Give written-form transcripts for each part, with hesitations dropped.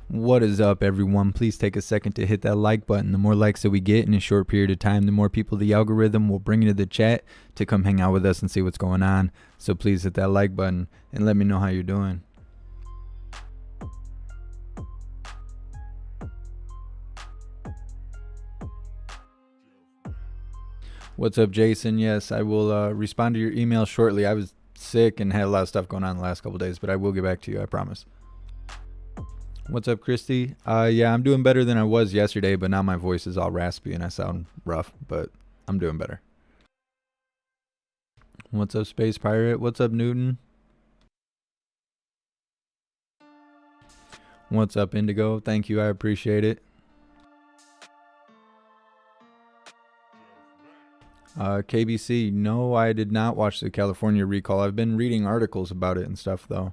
What is up, everyone? Please take a second to hit that like button. The more likes that we get in a short period of time, the more people the algorithm will bring into the chat to come hang out with us and see what's going on. So please hit that like button and let me know how you're doing. What's up, Jason? Yes, I will respond to your email shortly. I was sick and had a lot of stuff going on the last couple days, but I will get back to you, I promise. What's up, Christy? Yeah, I'm doing better than I was yesterday, but now my voice is all raspy and I sound rough, but I'm doing better. What's up, Space Pirate? What's up, Newton? What's up, Indigo? Thank you, I appreciate it. KBC, no, I did not watch the California recall. I've been reading articles about it and stuff, though.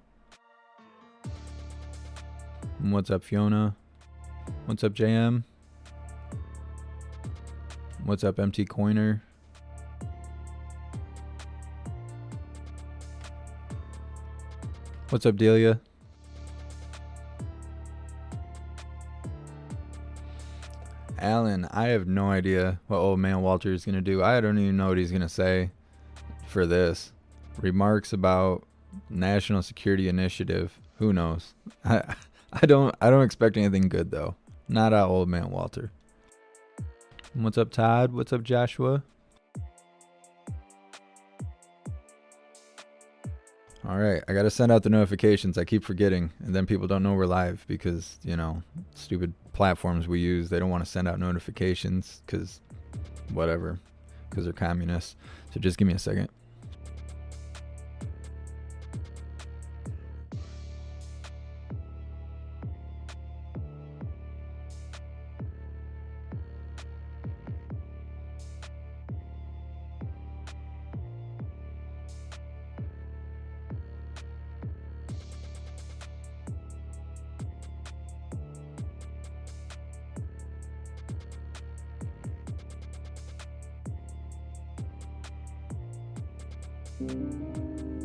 What's up, Fiona? What's up, JM? What's up, MT Coiner? What's up, Delia? Alan, I have no idea what old man Walter is going to do. I don't even know what he's going to say for this. Remarks about National Security Initiative. Who knows? I don't expect anything good, though. Not out old man Walter. What's up, Todd? What's up, Joshua? All right, I got to send out the notifications. I keep forgetting, and then people don't know we're live because, you know, stupid platforms we use, they don't want to send out notifications because whatever, because they're communists. So just give me a second.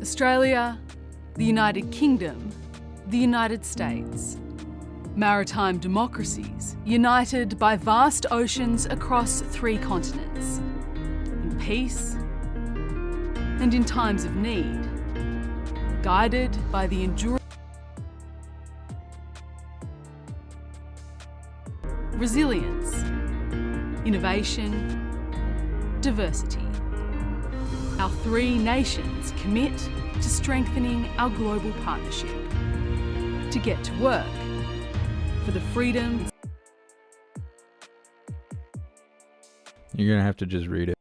Australia, the United Kingdom, the United States. Maritime democracies united by vast oceans across 3 continents. In peace and in times of need. Guided by the enduring resilience, innovation, diversity. Our 3 nations commit to strengthening our global partnership, to get to work for the freedom. You're going to have to just read it.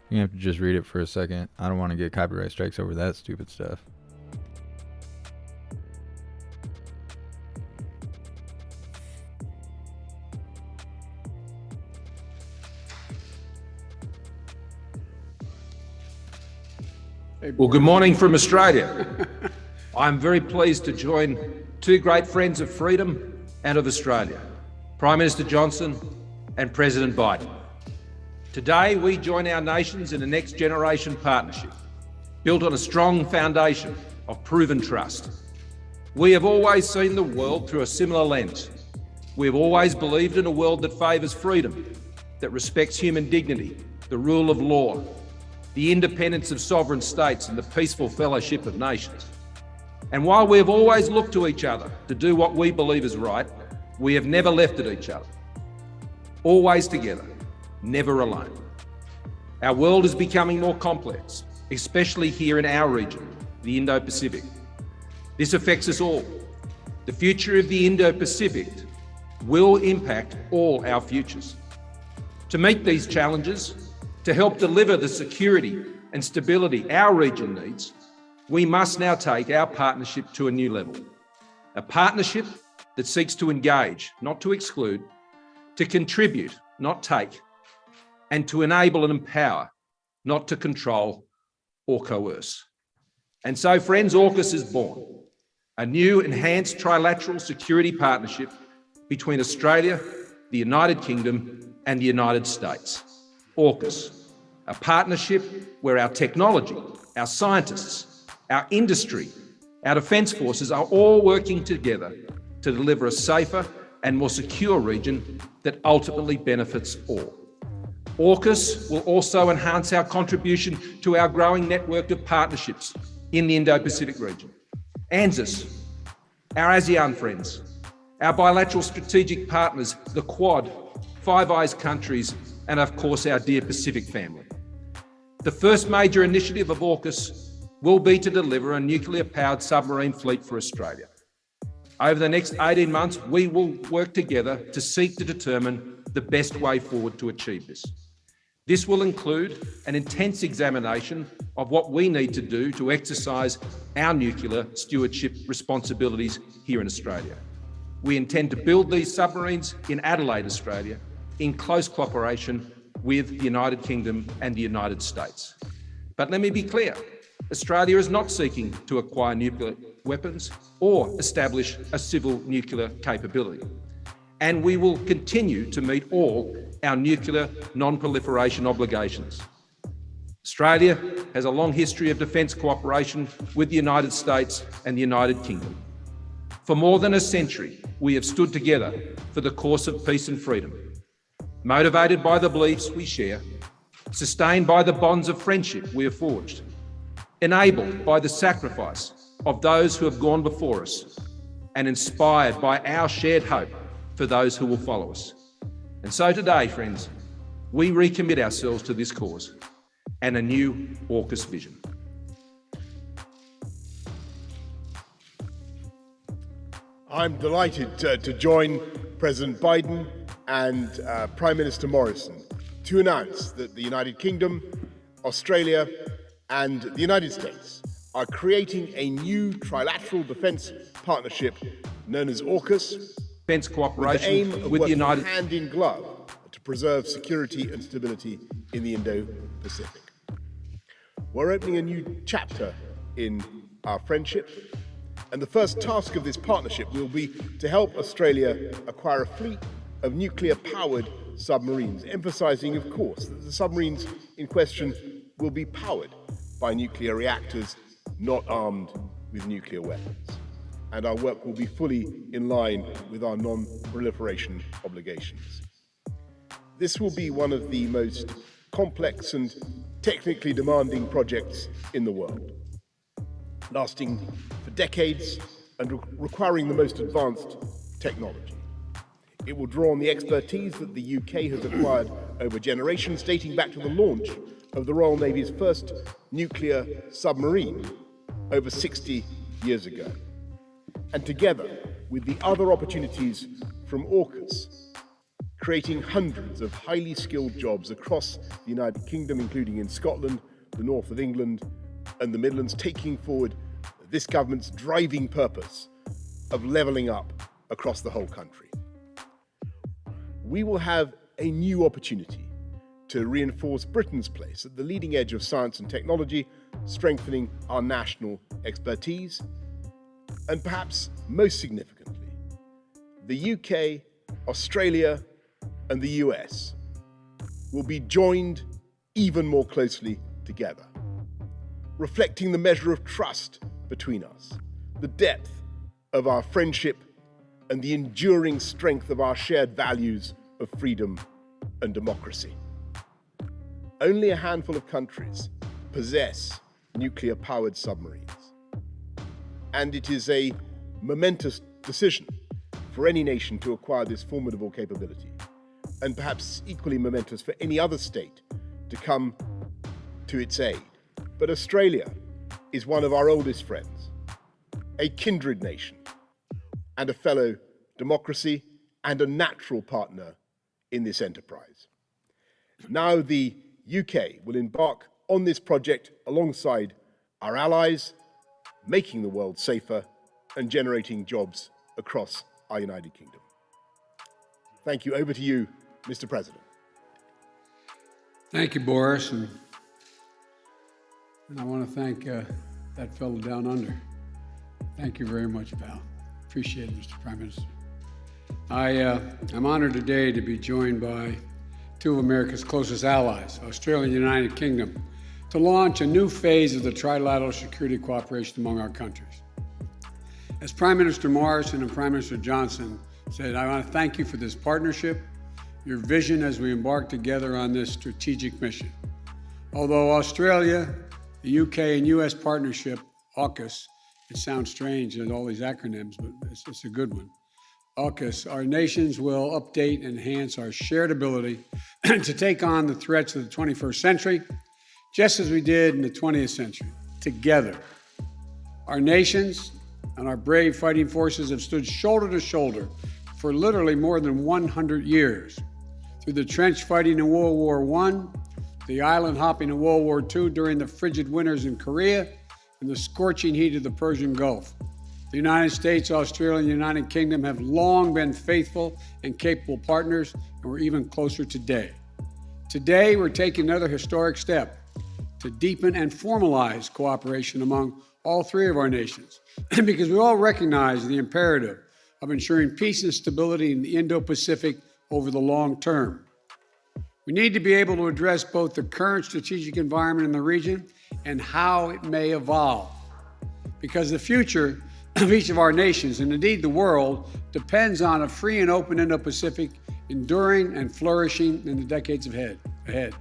You're going to have to just read it for a second. I don't want to get copyright strikes over that stupid stuff. Well, good morning from Australia. I'm very pleased to join 2 great friends of freedom and of Australia, Prime Minister Johnson and President Biden. Today, we join our nations in a next generation partnership built on a strong foundation of proven trust. We have always seen the world through a similar lens. We have always believed in a world that favours freedom, that respects human dignity, the rule of law, the independence of sovereign states and the peaceful fellowship of nations. And while we have always looked to each other to do what we believe is right, we have never left at each other. Always together, never alone. Our world is becoming more complex, especially here in our region, the Indo-Pacific. This affects us all. The future of the Indo-Pacific will impact all our futures. To meet these challenges, to help deliver the security and stability our region needs, we must now take our partnership to a new level. A partnership that seeks to engage, not to exclude, to contribute, not take, and to enable and empower, not to control or coerce. And so, friends, AUKUS is born, a new enhanced trilateral security partnership between Australia, the United Kingdom, and the United States. AUKUS, a partnership where our technology, our scientists, our industry, Our defence forces are all working together to deliver a safer and more secure region that ultimately benefits all. AUKUS will also enhance our contribution to our growing network of partnerships in the Indo-Pacific region. ANZUS, our ASEAN friends, our bilateral strategic partners, the Quad, Five Eyes countries, and of course our dear Pacific family. The first major initiative of AUKUS will be to deliver a nuclear-powered submarine fleet for Australia. Over the next 18 months, we will work together to seek to determine the best way forward to achieve this. This will include an intense examination of what we need to do to exercise our nuclear stewardship responsibilities here in Australia. We intend to build these submarines in Adelaide, Australia, in close cooperation with the United Kingdom and the United States. But let me be clear, Australia is not seeking to acquire nuclear weapons or establish a civil nuclear capability. And we will continue to meet all our nuclear non-proliferation obligations. Australia has a long history of defence cooperation with the United States and the United Kingdom. For more than a century, we have stood together for the cause of peace and freedom, motivated by the beliefs we share, sustained by the bonds of friendship we have forged, enabled by the sacrifice of those who have gone before us, and inspired by our shared hope for those who will follow us. And so today, friends, we recommit ourselves to this cause and a new AUKUS vision. I'm delighted to join President Biden and Prime Minister Morrison to announce that the United Kingdom, Australia, and the United States are creating a new trilateral defence partnership known as AUKUS, Defence cooperation with the aim of with the working United hand in glove to preserve security and stability in the Indo-Pacific. We're opening a new chapter in our friendship, and the first task of this partnership will be to help Australia acquire a fleet of nuclear-powered submarines, emphasising, of course, that the submarines in question will be powered by nuclear reactors, not armed with nuclear weapons. And our work will be fully in line with our non-proliferation obligations. This will be one of the most complex and technically demanding projects in the world, lasting for decades and requiring the most advanced technology. It will draw on the expertise that the UK has acquired over generations, dating back to the launch of the Royal Navy's first nuclear submarine over 60 years ago. And together with the other opportunities from AUKUS, creating hundreds of highly skilled jobs across the United Kingdom, including in Scotland, the north of England, and the Midlands, taking forward this government's driving purpose of levelling up across the whole country. We will have a new opportunity to reinforce Britain's place at the leading edge of science and technology, strengthening our national expertise, and perhaps most significantly, the UK, Australia, and the US will be joined even more closely together, reflecting the measure of trust between us, the depth of our friendship, and the enduring strength of our shared values of freedom and democracy. Only a handful of countries possess nuclear-powered submarines. And it is a momentous decision for any nation to acquire this formidable capability, and perhaps equally momentous for any other state to come to its aid. But Australia is one of our oldest friends, a kindred nation, and a fellow democracy, and a natural partner in this enterprise. Now the UK will embark on this project alongside our allies, making the world safer and generating jobs across our United Kingdom. Thank you. Over to you, Mr. President. Thank you, Boris. And I want to thank that fellow down under. Thank you very much, pal. Appreciate it, Mr. Prime Minister. I'm honored today to be joined by two of America's closest allies, Australia and the United Kingdom, to launch a new phase of the trilateral security cooperation among our countries. As Prime Minister Morrison and Prime Minister Johnson said, I want to thank you for this partnership, your vision as we embark together on this strategic mission. Although Australia, the UK and US partnership, AUKUS, it sounds strange in all these acronyms, but it's a good one. AUKUS, our nations will update and enhance our shared ability to take on the threats of the 21st century, just as we did in the 20th century, together. Our nations and our brave fighting forces have stood shoulder to shoulder for literally more than 100 years. Through the trench fighting in World War I, the island hopping in World War II during the frigid winters in Korea, and the scorching heat of the Persian Gulf. The United States, Australia, and the United Kingdom have long been faithful and capable partners, and we're even closer today. Today, we're taking another historic step to deepen and formalize cooperation among all three of our nations, because we all recognize the imperative of ensuring peace and stability in the Indo-Pacific over the long term. We need to be able to address both the current strategic environment in the region and how it may evolve, because the future of each of our nations, and indeed the world, depends on a free and open Indo-Pacific enduring and flourishing in the decades ahead.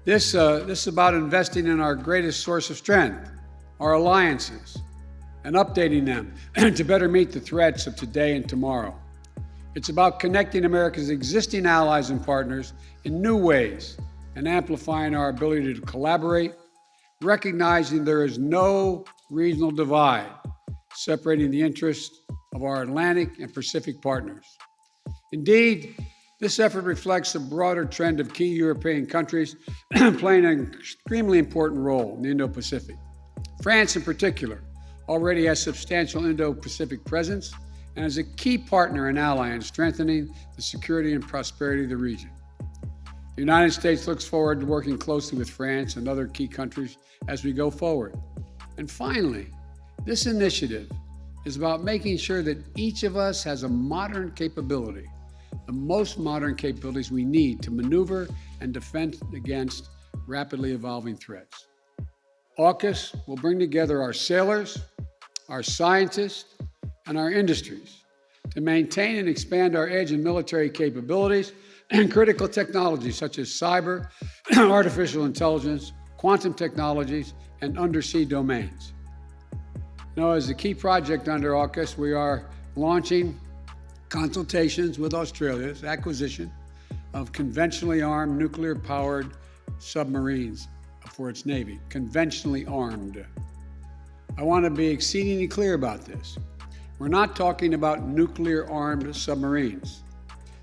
This is about investing in our greatest source of strength, our alliances, and updating them to better meet the threats of today and tomorrow. It's about connecting America's existing allies and partners in new ways and amplifying our ability to collaborate, recognizing there is no regional divide separating the interests of our Atlantic and Pacific partners. Indeed, this effort reflects a broader trend of key European countries playing an extremely important role in the Indo-Pacific. France, in particular, already has substantial Indo-Pacific presence and is a key partner and ally in strengthening the security and prosperity of the region. The United States looks forward to working closely with France and other key countries as we go forward. And finally, this initiative is about making sure that each of us has a modern capability, the most modern capabilities we need to maneuver and defend against rapidly evolving threats. AUKUS will bring together our sailors, our scientists, and our industries to maintain and expand our edge in military capabilities and critical technologies such as cyber, artificial intelligence, quantum technologies, and undersea domains. Now, as a key project under AUKUS, we are launching consultations with Australia's acquisition of conventionally armed nuclear-powered submarines for its Navy, conventionally armed. I want to be exceedingly clear about this. We're not talking about nuclear-armed submarines.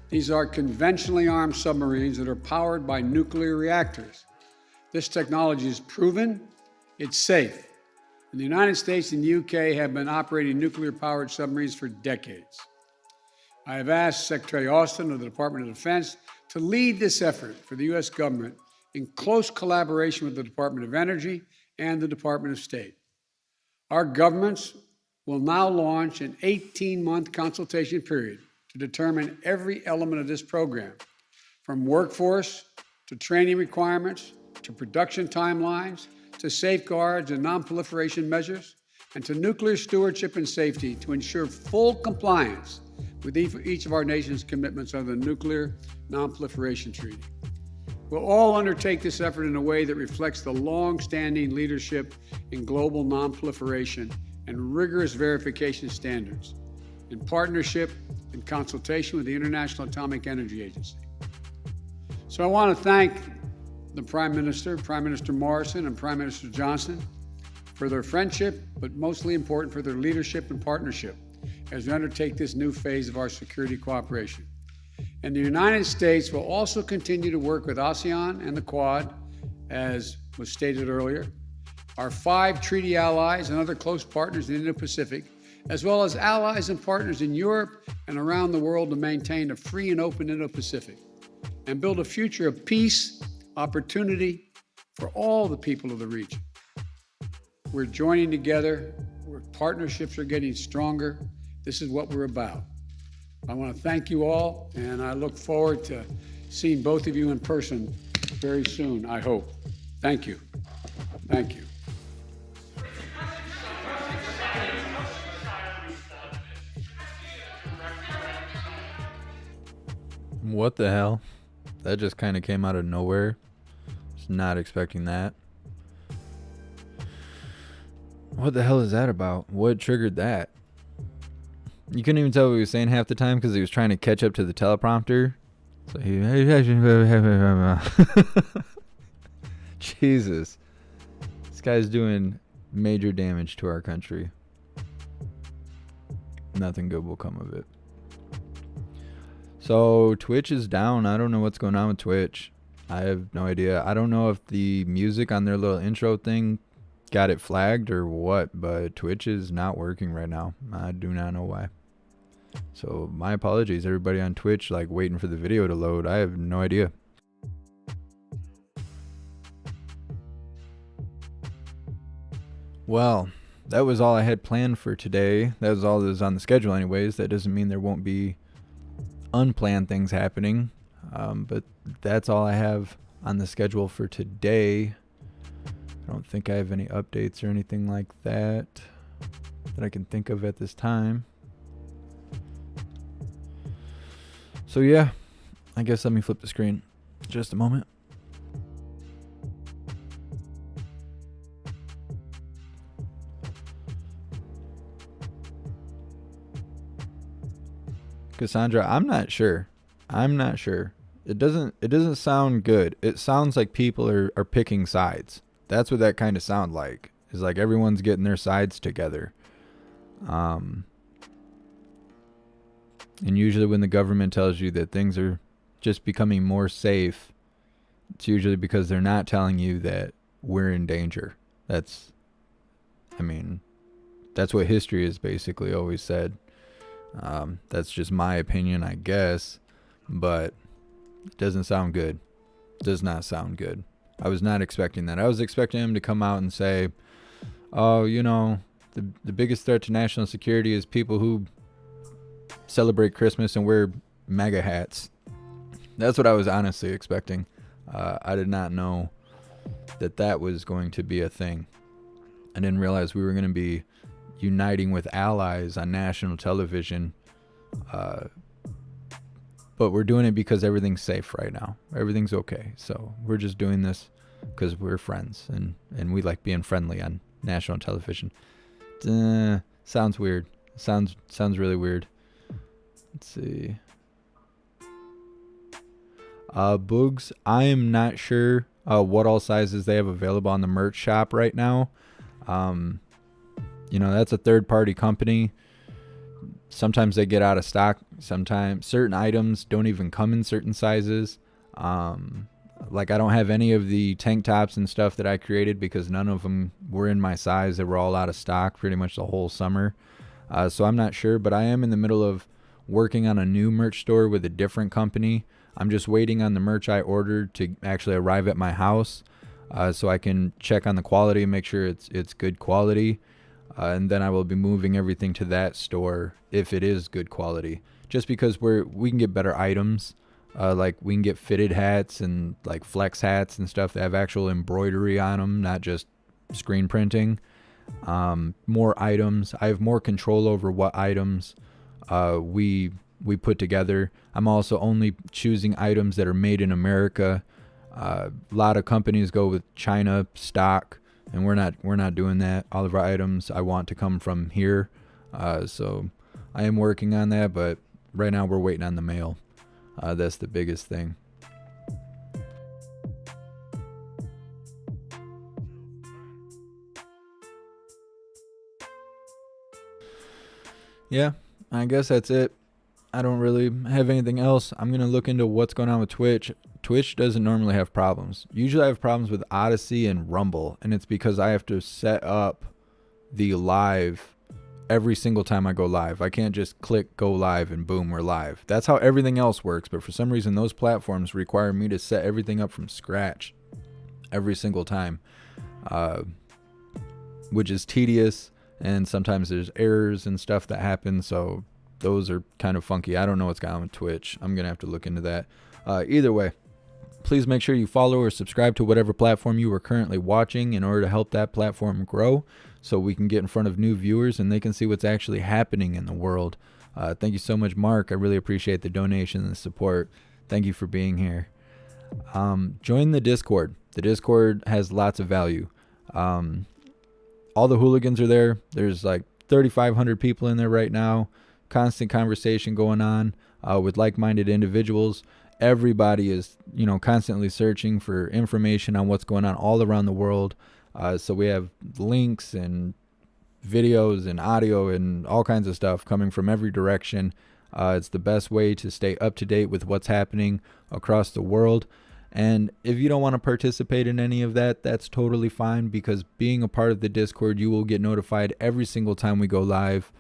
These are conventionally armed submarines that are powered by nuclear reactors. This technology is proven, it's safe. And the United States and the UK have been operating nuclear-powered submarines for decades. I have asked Secretary Austin of the Department of Defense to lead this effort for the U.S. government in close collaboration with the Department of Energy and the Department of State. Our governments will now launch an 18-month consultation period to determine every element of this program, from workforce to training requirements to production timelines to safeguards and non-proliferation measures and to nuclear stewardship and safety to ensure full compliance with each of our nation's commitments under the Nuclear Non-Proliferation Treaty. We'll all undertake this effort in a way that reflects the long-standing leadership in global non-proliferation and rigorous verification standards, in partnership and consultation with the International Atomic Energy Agency. So I want to thank the Prime Minister Morrison, and Prime Minister Johnson for their friendship, but mostly important for their leadership and partnership as we undertake this new phase of our security cooperation. And the United States will also continue to work with ASEAN and the Quad, as was stated earlier, our 5 treaty allies and other close partners in the Indo-Pacific, as well as allies and partners in Europe and around the world to maintain a free and open Indo-Pacific and build a future of peace, opportunity for all the people of the region. We're joining together, where partnerships are getting stronger. This is what we're about. I want to thank you all, and I look forward to seeing both of you in person very soon, I hope. Thank you. Thank you. What the hell? That just kind of came out of nowhere. Just not expecting that. What the hell is that about? What triggered that? You couldn't even tell what he was saying half the time because he was trying to catch up to the teleprompter. So he... Jesus. This guy's doing major damage to our country. Nothing good will come of it. So Twitch is down. I don't know what's going on with Twitch. I have no idea. I don't know if the music on their little intro thing got it flagged or what, but Twitch is not working right now. I do not know why. So my apologies, everybody on Twitch, like waiting for the video to load. I have no idea. Well, that was all I had planned for today. That was all that was on the schedule anyways. That doesn't mean there won't be unplanned things happening. But that's all I have on the schedule for today. I don't think I have any updates or anything like that I can think of at this time. So yeah, I guess let me flip the screen just a moment. Cassandra, I'm not sure. It doesn't sound good. It sounds like people are picking sides. That's what that kind of sound like. It's like everyone's getting their sides together. And usually when the government tells you that things are just becoming more safe, it's usually because they're not telling you that we're in danger. That's what history has basically always said. That's just my opinion, I guess, but it doesn't sound good. Does not sound good. I was not expecting that. I was expecting him to come out and say, oh, the biggest threat to national security is people who celebrate Christmas and wear MAGA hats. That's what I was honestly expecting. I did not know that was going to be a thing. I didn't realize we were going to be uniting with allies on national television. But we're doing it because everything's safe right now. Everything's okay. So we're just doing this because we're friends and we like being friendly on national television. Sounds weird. Sounds really weird. Let's see. Boogs, I am not sure what all sizes they have available on the merch shop right now. That's a third-party company. Sometimes they get out of stock. Sometimes certain items don't even come in certain sizes. Like I don't have any of the tank tops and stuff that I created because none of them were in my size. They were all out of stock pretty much the whole summer. So I'm not sure, but I am in the middle of working on a new merch store with a different company. I'm just waiting on the merch I ordered to actually arrive at my house, so I can check on the quality and make sure it's good quality. And then I will be moving everything to that store if it is good quality. Just because we can get better items, like we can get fitted hats and like flex hats and stuff that have actual embroidery on them, not just screen printing. More items. I have more control over what items we put together. I'm also only choosing items that are made in America. A lot of companies go with China stock. And we're not doing that. All of our items I want to come from here. So I am working on that, but right now we're waiting on the mail. That's the biggest thing. Yeah, I guess that's it. I don't really have anything else. I'm going to look into what's going on with Twitch. Twitch doesn't normally have problems. Usually I have problems with Odyssey and Rumble, and it's because I have to set up the live every single time I go live. I can't just click go live and boom, we're live. That's how everything else works, but for some reason those platforms require me to set everything up from scratch every single time, which is tedious, and sometimes there's errors and stuff that happen, so those are kind of funky. I don't know what's going on with Twitch. I'm going to have to look into that. Either way, please make sure you follow or subscribe to whatever platform you are currently watching in order to help that platform grow so we can get in front of new viewers and they can see what's actually happening in the world. Thank you so much, Mark. I really appreciate the donation and the support. Thank you for being here. Join the Discord. The Discord has lots of value. All the hooligans are there. There's like 3,500 people in there right now. Constant conversation going on with like-minded individuals. Everybody is, constantly searching for information on what's going on all around the world. So we have links and videos and audio and all kinds of stuff coming from every direction. It's the best way to stay up to date with what's happening across the world. And if you don't want to participate in any of that, that's totally fine, because being a part of the Discord, you will get notified every single time we go live,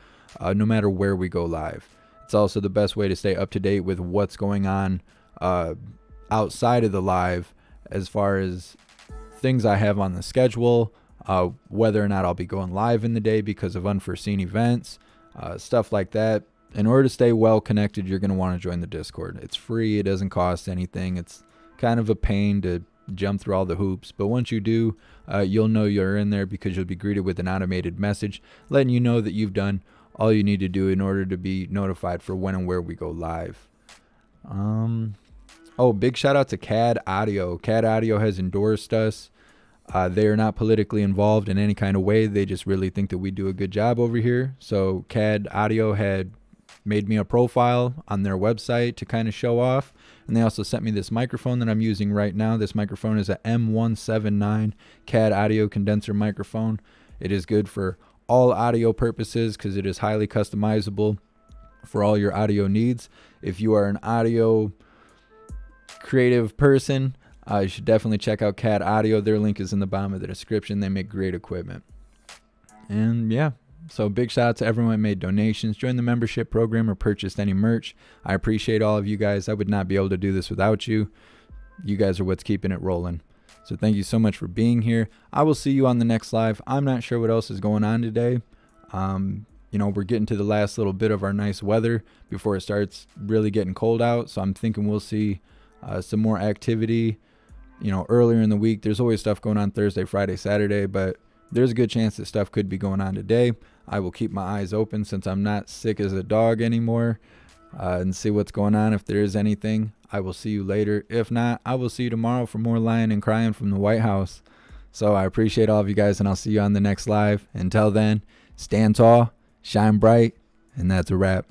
no matter where we go live. It's also the best way to stay up to date with what's going on outside of the live, as far as things I have on the schedule, whether or not I'll be going live in the day because of unforeseen events, stuff like that. In order to stay well connected, you're going to want to join the Discord. It's free. It doesn't cost anything. It's kind of a pain to jump through all the hoops, but once you do, you'll know you're in there, because you'll be greeted with an automated message letting you know that you've done all you need to do in order to be notified for when and where we go live. Big shout out to CAD Audio. CAD Audio has endorsed us. They are not politically involved in any kind of way. They just really think that we do a good job over here. So CAD Audio had made me a profile on their website to kind of show off. And they also sent me this microphone that I'm using right now. This microphone is a M179 CAD audio condenser microphone. It is good for all audio purposes because it is highly customizable for all your audio needs. If you are an audio creative person, you should definitely check out CAD Audio. Their link is in the bottom of the description. They make great equipment. And yeah, so big shout out to everyone who made donations, joined the membership program, or purchased any merch. I appreciate all of you guys. I would not be able to do this without you. You guys are what's keeping it rolling. So thank you so much for being here. I will see you on the next live. I'm not sure what else is going on today. We're getting to the last little bit of our nice weather before it starts really getting cold out. So I'm thinking we'll see some more activity, earlier in the week. There's always stuff going on Thursday, Friday, Saturday, but there's a good chance that stuff could be going on today. I will keep my eyes open since I'm not sick as a dog anymore, and see what's going on. If there is anything, I will see you later. If not, I will see you tomorrow for more lying and crying from the White House. So I appreciate all of you guys, and I'll see you on the next live. Until then, stand tall, shine bright, and that's a wrap.